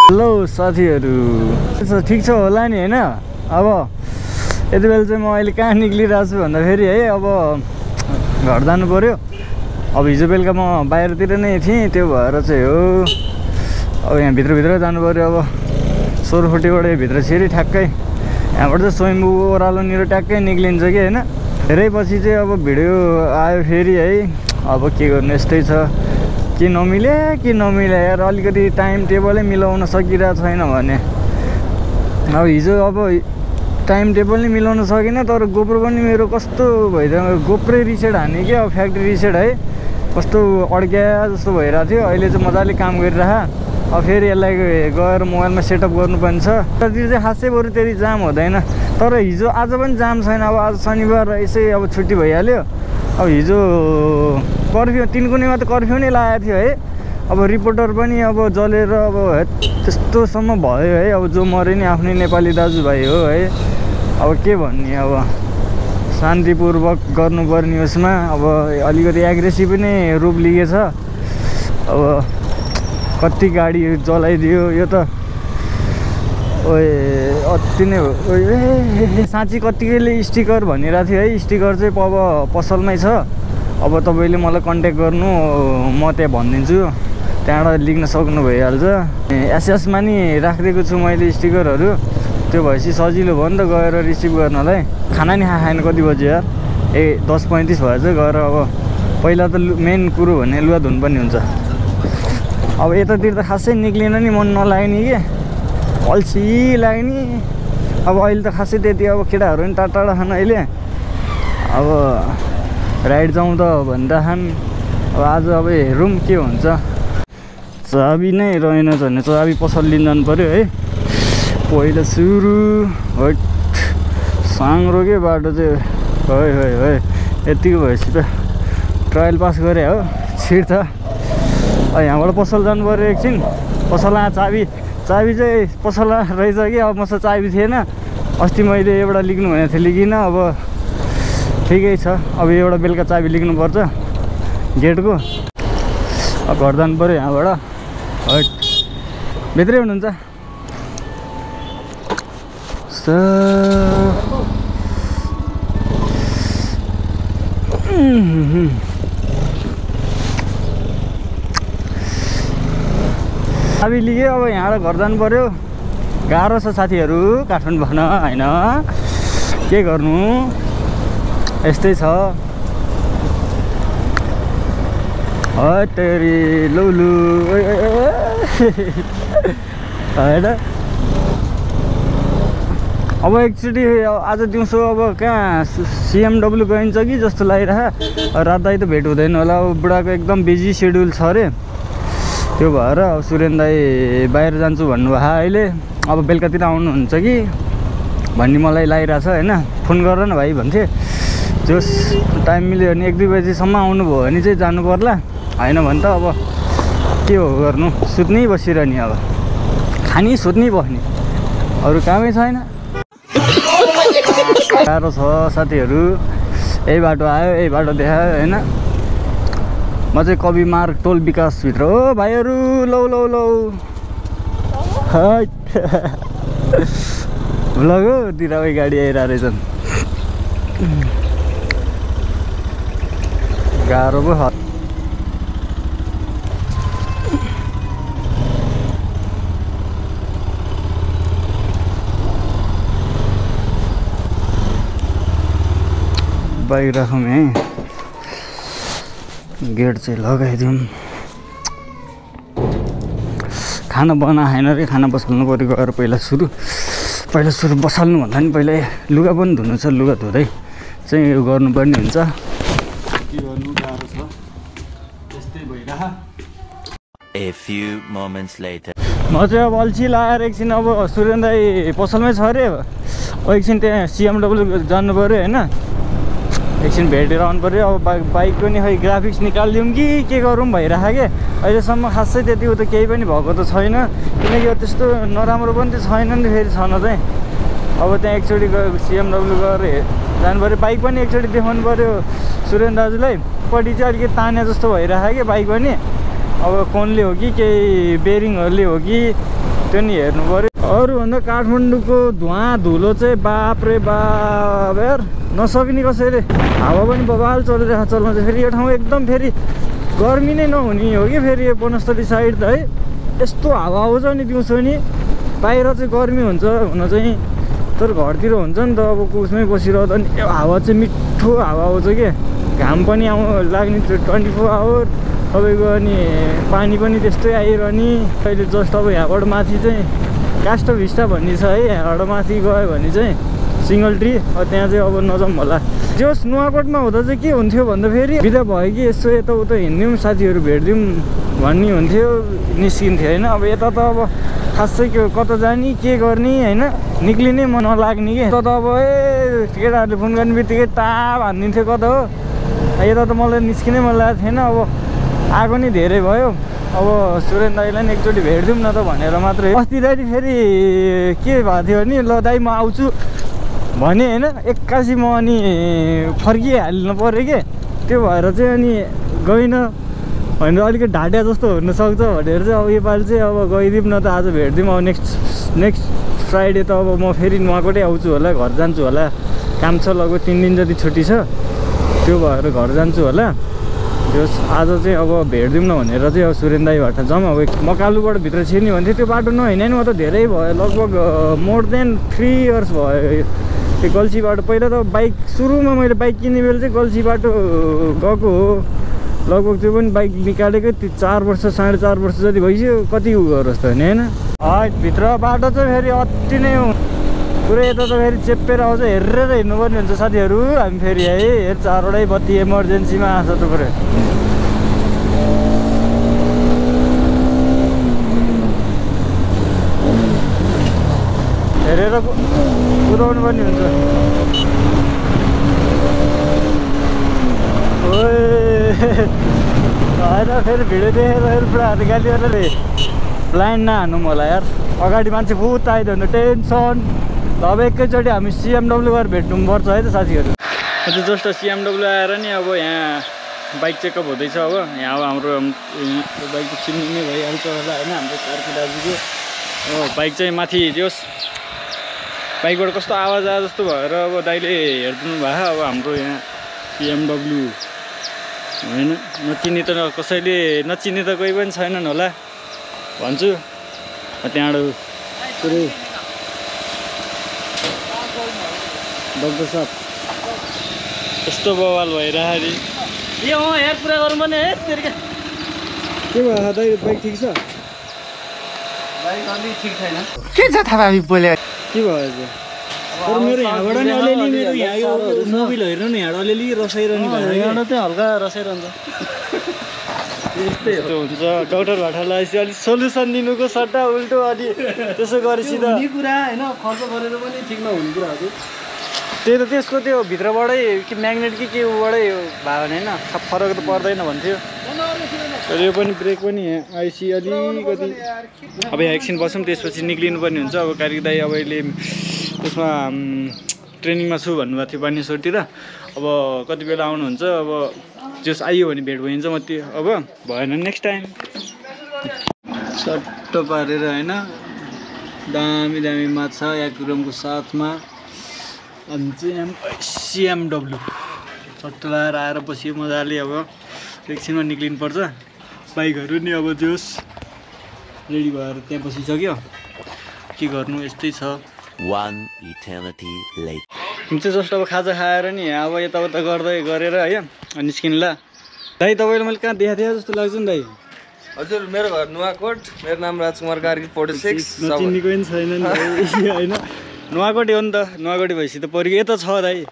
Hello साथीहरू, ठिक छ होला नि हैन? अब यति बेला चाहिँ म अहिले कहाँ निक्लिरहेको छु भन्दाखेरि है, अब घर जानु पर्यो। अब हिजो बेलुका म बाहिरतिर नै थिएँ, त्यो भएर चाहिँ हो अब यहाँ भित्र जानु पर्यो। अब 1640बाट भित्र छिरी ठ्याक्कै यहाँबाट चाहिँ स्वयम्भू ओह्रालोनिर ट्याक्कै निक्लिन्छ कि हैन। धेरै पछि चाहिँ अब भिडियो आयो फेरि है। अब के गर्नु, यस्तै छ, के नमिले यार, अलिकति टाइम टेबलै मिलाउन सकिरहेको छैन भने। अब हिजो अब टाइम टेबल नै मिलाउन सकिनँ, तर गोप्रो पनि मेरो कस्तो भइदियो, गोप्रै रिसेट हाने क्या, अब फ्याक्ट्री रिसेट है, कस्तो अड्क्या जस्तो भइरहेको थियो। अहिले चाहिँ मजाले काम गरिरह। अब फेरि यसलाई गएर मोबाइलमा सेटअप गर्नुपर्ने छ। त्यति चाहिँ खासै बरु त्यति जाम हुँदैन, तर हिजो आज पनि जाम छैन। अब आज शनिबार यसै अब छुट्टी भइहाल्यो। अब हिजो कर्फ्यू, तिनकुनेमा त कर्फ्यू नै लागेको थियो है। अब रिपोर्टर पनि अब जलेर अब त्यस्तोसम्म भयो है। अब जो मरे नि आफ्नै नेपाली दाजुभाइ हो है। अब के भन्ने, अब शान्तिपूर्वक गर्नुपर्ने उसमा अब अलिकति एग्रेसिभ नै रूप लिएछ। अब कति गाडी जलाइदियो यो त, ओए अति नै हो। साँच्ची कतिकैले स्टिकर भनिरहेको थियो है, स्टिकर चाहिँ अब पसलमै छ। अब तपाईँले मलाई कन्ट्याक्ट गर्नु, म त्यहाँ भनिदिन्छु, त्यहाँबाट लेख्न सक्नु भइहाल्छ। एसएसमा नि राखिदिएको छु मैले स्टिकरहरू, त्यो भएपछि सजिलो भयो नि त गएर रिसिभ गर्नलाई। खाना नि खाएन, कति बज्यो यार, 10:35 भएछ। गएर अब पहिला त मेन कुरो भने लुगा धुनुपर्ने हुन्छ। अब यतातिर त खासै निक्लिन नि मन नलाग्ने कि, अल्छी लाग्ने। अब अहिले त खासै त्यति अब केटाहरू पनि टाढा छन् अहिले। अब राइड जाउँ त भनिरहेछन्। अब आज अब हेरौँ के हुन्छ। चाबी नै रहेनछ भने चाबी पसल लिन जानु पऱ्यो है। पहिला सुरु हट साङ्रो के बाटो चाहिँ है यतिको भएपछि त ट्रायल पास गरे हो, छिर्छ। यहाँबाट पसल जानु पऱ्यो एकछिन। पसलमा चाबी चाहिँ पसलमा रहेछ कि, अब मसँग चाबी थिएन। अस्ति मैले एउटा लेख्नु भनेको थिएँ, लेखिनँ। अब ठिकै छ, अब एउटा बेलुका चाबी लेख्नुपर्छ गेटको। अब घर जानु पऱ्यो यहाँबाट। हट भित्रै हुनुहुन्छ चाबी लिएँ। अब यहाँबाट घर जानु पऱ्यो। गाह्रो छ साथीहरू काठमाडौँ भन होइन, के गर्नु, यस्तै छ। हटेरी लौलु होइन। अब एकचोटि आज दिउँसो अब कहाँ CMW गइन्छ कि जस्तो लागिरह। रात त भेट हुँदैन होला, अब बुढाको एकदम बिजी सेड्युल छ अरे। त्यो भएर अब सुरेन दाई बाहिर जान्छु भन्नुभयो अहिले। अब बेलुकातिर आउनुहुन्छ कि भन्ने मलाई लागिरहेछ होइन। फोन गर न भाइ भन्थे, जोस् टाइम मिल्यो भने 1-2 बजीसम्म आउनुभयो भने चाहिँ जानु पर्ला, होइन भने त अब के हो गर्नु, सुत्नै बसिरहने। अब खानी सुत्नै बस्ने, अरू कामै छैन। गाह्रो छ साथीहरू। यही बाटो आयो, यही बाटो देखायो होइन। म चाहिँ कवि मार्ग टोल विकासभित्र हो भाइहरू। लौ भ्लग हो, तिरावै गाडी आइरहेको रहेछन्। गाह्रो पो छ। बाइक राखौँ है, गेट चाहिँ लगाइदिउँ। खाना बनाएन रे, खाना बसाल्नु पऱ्यो गएर। पहिला सुरु बसाल्नु भन्दा नि पहिला लुगा पनि धुनु छ। लुगा धुँदै चाहिँ यो गर्नुपर्ने हुन्छ। के गर्नु, गाह्रो छ, त्यस्तै भइरह। A few moments later. म चाहिँ अब अल्छी लाएर एकछिन अब सुरेन दाई पसलमै छ अरे। एकछिन त्यहाँ CMW जानु पऱ्यो होइन। एकछिन भेटेर आउनु पऱ्यो। अब बाइक पनि खै ग्राफिक्स निकालिदिउँ कि के गरौँ भइरहेको के। अहिलेसम्म खासै त्यति उता केही पनि भएको त छैन, किनकि त्यस्तो नराम्रो पनि त छैन नि फेरि छन चाहिँ। अब त्यहाँ एकचोटि CMW गएर जानु पऱ्यो। बाइक पनि एकचोटि देखाउनु पऱ्यो सुरेन दाजुलाई। पट्टि चाहिँ अलिकति ताने जस्तो भइरहेको कि बाइक पनि। अब कोनले हो कि केही बेरिङहरूले हो कि त्यो नि हेर्नु पऱ्यो। अरूभन्दा काठमाडौँको धुवा धुलो चाहिँ बाप रे बाप यार नसक्ने कसैले। हावा पनि बबाल चलिरहेको चल्न चाहिँ फेरि यो ठाउँ एकदम फेरि गर्मी नै नहुने हो कि फेरि यो बनस्थली साइड त है यस्तो हावा आउँछ नि दिउँसो नि। बाहिर चाहिँ गर्मी हुन्छ हुन चाहिँ तर घरतिर हुन्छ नि त अब उसमै बसिरहँदा नि हावा चाहिँ मिठो हावा आउँछ क्या। घाम पनि लाग्ने 24 आवर तपाईँको अनि पानी पनि त्यस्तै आइरहने। अहिले जस्ट अब यहाँबाट माथि चाहिँ कास्ट भिस्टा भन्ने छ है, यहाँबाट माथि गयो भने चाहिँ सिङ्गल ट्री त्यहाँ चाहिँ अब नजाउँ होला। जस नुवाकोटमा हुँदा चाहिँ के हुन्थ्यो भन्दा फेरि बिदा भयो कि यसो यताउता हिँड्यौँ साथीहरू भेट्यौँ भन्ने हुन्थ्यो निस्किन्थ्यो होइन। अब यता त अब खासै के कता जाने के गर्ने होइन निक्लिनै मन नलाग्ने कि। त अब केटाहरूले फोन गर्ने बित्तिकै टाप हानिदिन्थ्यो कता हो। यता त मलाई निस्किनै मन लागेको थिएन। अब आएको नि धेरै भयो। अब सुरेन दाईलाई नि एकचोटि भेटिदिउँ न त भनेर मात्रै। अस्ति दाइ फेरि के भएको थियो नि ल दाइ म आउँछु भने होइन एक्कासी म अनि फर्किहाल्नु पऱ्यो कि त्यो भएर चाहिँ अनि गइनँ भनेर अलिकति ढाँट्या जस्तो हुनसक्छ भनेर चाहिँ अब योपालि चाहिँ अब गइदिउँ न त आज भेटिदिउँ। अब नेक्स्ट फ्राइडे त अब म फेरि नुवाकोटै आउँछु होला, घर जान्छु होला। काम छ लगभग 3 दिन जति छुट्टी छ त्यो भएर घर जान्छु होला। आज चाहिँ अब भेटिदिउँ न भनेर चाहिँ अब सुरेन दाईबाट जाउँ। अब मकालुबाट भित्र छिर्ने भन्थ्यो त्यो बाटो नहिँड्ने नि म त धेरै भयो लगभग मोर देन 3 इयर्स भयो त्यो गल्छीबाट। पहिला त बाइक सुरुमा मैले बाइक किन्ने बेला चाहिँ गल्छी बाटो गएको हो लगभग। त्यो पनि बाइक निकालेकै 4 वर्ष 4.5 वर्ष जति भइसक्यो। कति उ गरोस् त होइन भित्र बाटो चाहिँ फेरि अति नै पुरै यता त फेरि चेप्पेर आउँछ हेरेर हिँड्नुपर्ने हुन्छ साथीहरू। हामी फेरि है 4वटै बत्ती इमर्जेन्सीमा आएको छ त पुरै। हेरेर कुदाउनु पर्ने हुन्छ। होइन फेरि भिडियो देखेर फेरि पुरा हात गाली गरेर ब्लाइन्ड नहान्नु मलाई यार। अगाडि मान्छे फुत आइदियो भने टेन्सन। अब एकैचोटि हामी CMW गएर भेट्नुपर्छ है त साथीहरू। त्यो जस्ट CMW आएर नि अब यहाँ बाइक चेकअप हुँदैछ। अब यहाँ अब हाम्रो बाइक त चिन्ने नै भइहाल्छ होला होइन हाम्रो कार्की दाजुको। बाइक चाहिँ माथि दियोस् बाइकबाट कस्तो आवाज आयो जस्तो भएर अब दाइले हेरिदिनु भयो। अब हाम्रो यहाँ CMW होइन नचिने त कसैले नचिने त कोही पनि छैनन् होला भन्छु। त्यहाँबाट पुरै डक्टर साहब यस्तो बवाल भइरहेको नि यो यार पुरा गरौँ भने है तेरिका। के भयो दाइ बाइक ठिक छ? बाइक अलि ठिक छैन। के छ थाहा हामी बोले के भयो तर मेरो यहाँबाट नि अलिअलि मेरो यहाँ यो मोबिल हेर्नु नि यहाँ अलिअलि रसाइरहने भयो। यहाँबाट चाहिँ हल्का रसाइरहन्छ यस्तै हुन्छ। डाक्टर भाटालाई चाहिँ अलिक सोल्युसन दिनुको सट्टा उल्टो अनि त्यसो गरेपछि त कुरा होइन खर्च गरेर पनि ठिक नहुने कुराहरू त्यही त त्यसको त्यो भित्रबाटै कि म्याग्नेट कि के उबाटै भयो भने होइन फरक त पर्दैन भन्थ्यो। तर यो पनि ब्रेक पनि आइसी अलिकति अब यहाँ एकछिन बसौँ त्यसपछि निक्लिनु पर्ने हुन्छ। अब कार्की दाइ अब अहिले त्यसमा ट्रेनिङमा छु भन्नुभएको थियो बानेश्वरतिर। अब कति बेला आउनुहुन्छ अब जस आइयो भने भेट भइन्छ म त्यो अब भएन नेक्स्ट टाइम चट्ट पारेर होइन दामी दामी माछा याकुरमको साथमा अनि चाहिँ CMW चट्ट लगाएर आएर बसियो मजाले। अब एकछिनमा निक्लिनु पर्छ बाइकहरू नि अब जोस् रेडी भएर त्यहाँ बसिसक्यो के गर्नु यस्तै छ। 1 eternity later. हामी चाहिँ जस्ट अब खाजा खाएर नि अब यताउता गर्दै गरेर है निस्किनु ल। दाइ तपाईँले मैले कहाँ देखाएको थिएँ जस्तो लाग्छ नि दाइ? हजुर मेरो घर नुवाकोट। मेरो नाम राजकुमार कार्की 46। नचिनेको पनि छैन नि होइन नुवाकोटी हो नि त। नुवाकोटी भएपछि त परिको यता छ दाइ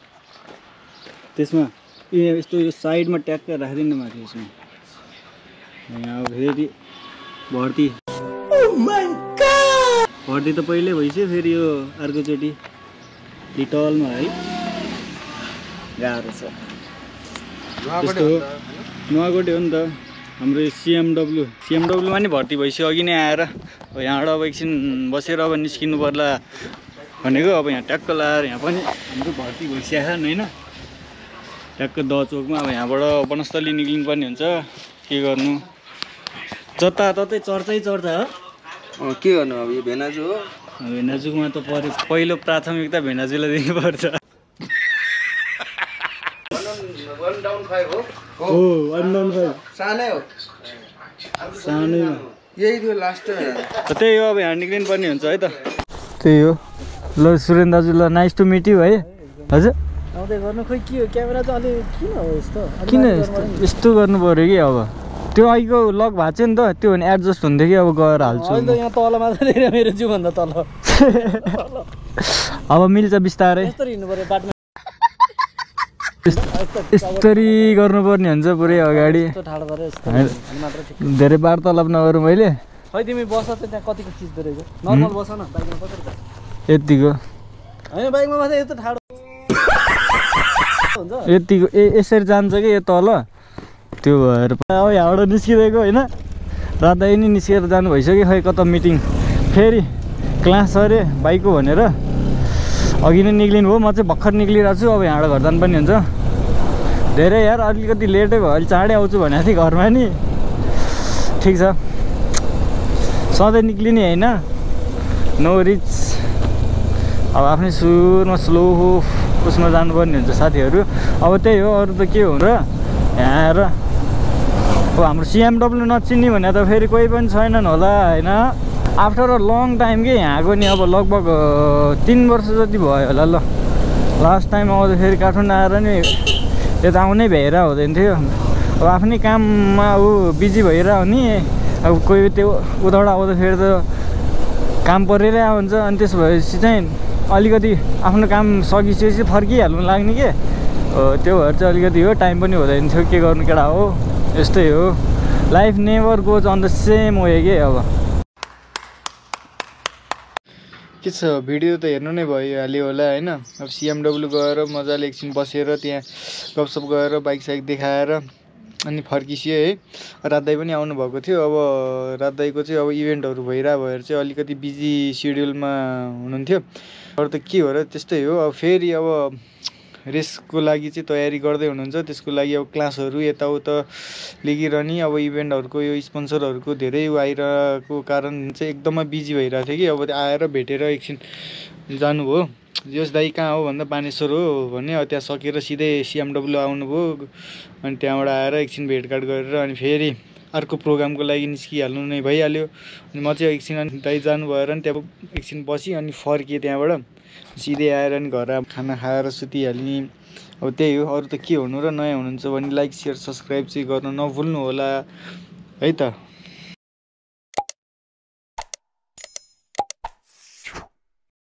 त्यसमा यस्तो यो साइडमा ट्याक्क राखिदिनु माथि यसमा। यहाँ अब फेरि भर्ती भर्ती त पहिल्यै भइसक्यो फेरि यो अर्कोचोटि लिटलमा है गाह्रो छ। त्यस्तो नुवाकोटी हो नि त हाम्रो CMWमा नि भर्ती भइसक्यो अघि नै आएर। अब यहाँबाट अब एकछिन बसेर अब निस्किनु पर्ला भनेको। अब यहाँ ट्याक्क लगाएर यहाँ पनि हाम्रो भर्ती भइसकेको छ होइन ट्याक्क दहचोकमा। अब यहाँबाट बनस्थली निक्लिनु पर्ने हुन्छ के गर्नु जताततै चर्चै चर्चा हो के गर्नु अब यो भेनाजु हो भेनाजुमा त पहिलो प्राथमिकता भेनाजुलाई दिनुपर्छ। 115 हो हो 115 सानै हो सानैमा यही थियो लास्ट त्यही हो अब यहाँ निक्लिनु पर्ने हुन्छ है त। त्यही हो ल सुरेन दाजु ल नाइस टु मिट यु है। हजुर आउँदै गर्नु खोइ के हो क्यामेरा चाहिँ अलि किन हो यस्तो किन यस्तो गर्नु पऱ्यो कि अब त्यो अहिलेको लक भएको छ नि त त्यो भने एडजस्ट हुन्थ्यो कि अब गएर हाल्छु अहिले त यहाँ तल मात्र देख्यो मेरो जिउभन्दा तल अब मिल्छ बिस्तारै यस्तो हिँड्नु पर्यो बाटोमा यस्तरी गर्नुपर्ने हुन्छ पुरै अगाडि यस्तो ठाडो पऱ्यो यस्तो मात्र ठिक। धेरै वार्तालाप नगरौँ मैले खै तिमी बस त त्यहाँ कतिको खिच्दो रहेछ नर्मल बस न बाइकमा कसरी बस्छ यतिको होइन बाइकमा मात्रै यस्तो ठाडो हुन्छ यतिको यसरी जान्छ कि यो तल त्यो भएर अब यहाँबाट निस्किरहेको होइन रातै नि निस्केर जानु भइसक्यो खै कता मिटिङ फेरि क्लास अरे बाइकको भनेर अघि नै निक्लिनु हो। म चाहिँ भर्खर निक्लिरहेको छु अब यहाँबाट घर जानु पनि हुन्छ धेरै यार अलिकति लेटै भयो अहिले चाँडै आउँछु भनेको थिएँ घरमा नि ठिक छ सधैँ निक्लिने होइन नो रिच अब आफ्नै सुरमा स्लो उसमा जानुपर्ने हुन्छ साथीहरू। अब त्यही हो अरू त के हो र यहाँ आएर अब हाम्रो सिएमडब्ल्यू नचिन्ने भने त फेरि कोही पनि छैनन् होला होइन। आफ्टर अ लङ टाइम के यहाँको नि अब लगभग 3 वर्ष जति भयो होला ल लास्ट टाइम आउँदाखेरि काठमाडौँ आएर नि यता आउनै भ्याएर हुँदैन थियो। अब आफ्नै काममा ऊ बिजी भइरहेको नि अब कोही त्यो उताबाट आउँदाखेरि त काम परिरहेको हुन्छ अनि त्यसो भएपछि चाहिँ अलिकति आफ्नो काम सकिसकेपछि फर्किहाल्नु लाग्ने के त्यो भएर चाहिँ अलिकति हो टाइम पनि हुँदैन थियो के गर्नु केटा हो यस्तै हो life never goes on the same way के। अब के छ भिडियो त हेर्नु नै भइहाल्यो होला होइन। अब सिएमडब्ल्यू गएर मजाले एकछिन बसेर त्यहाँ गफसप गएर बाइक साइक देखाएर अनि फर्किसियो है। रातदाई पनि आउनुभएको थियो। अब रातदाईको चाहिँ अब इभेन्टहरू भइरहेको भएर चाहिँ अलिकति बिजी सिड्युलमा हुनुहुन्थ्यो। अरू त के हो र त्यस्तै हो। अब फेरि अब रेसको लागि चाहिँ तयारी गर्दै हुनुहुन्छ त्यसको लागि अब क्लासहरू यताउता लिगिरहने अब इभेन्टहरूको यो स्पोन्सरहरूको धेरै आइरहेको कारण चाहिँ एकदमै बिजी भइरहेको थियो कि अब आएर भेटेर एकछिन जानुभयो। यस दाइ कहाँ हो भन्दा बानेश्वर हो भने अब त्यहाँ सकेर सिधै सिएमडब्ल्यू आउनुभयो अनि त्यहाँबाट आएर एकछिन भेटघाट गरेर अनि फेरि अर्को प्रोग्रामको लागि निस्किहाल्नु नै भइहाल्यो। अनि म चाहिँ एकछिन अनि दाइ जानु भएर नि त्यहाँ एकछिन बसी अनि फर्किएँ त्यहाँबाट सिधै आएर नि घर खाना खाएर सुतिहाल्ने। अब त्यही हो अरू त के हुनु र नयाँ हुनुहुन्छ भने लाइक सेयर सब्सक्राइब चाहिँ गर्न नभुल्नु होला है त।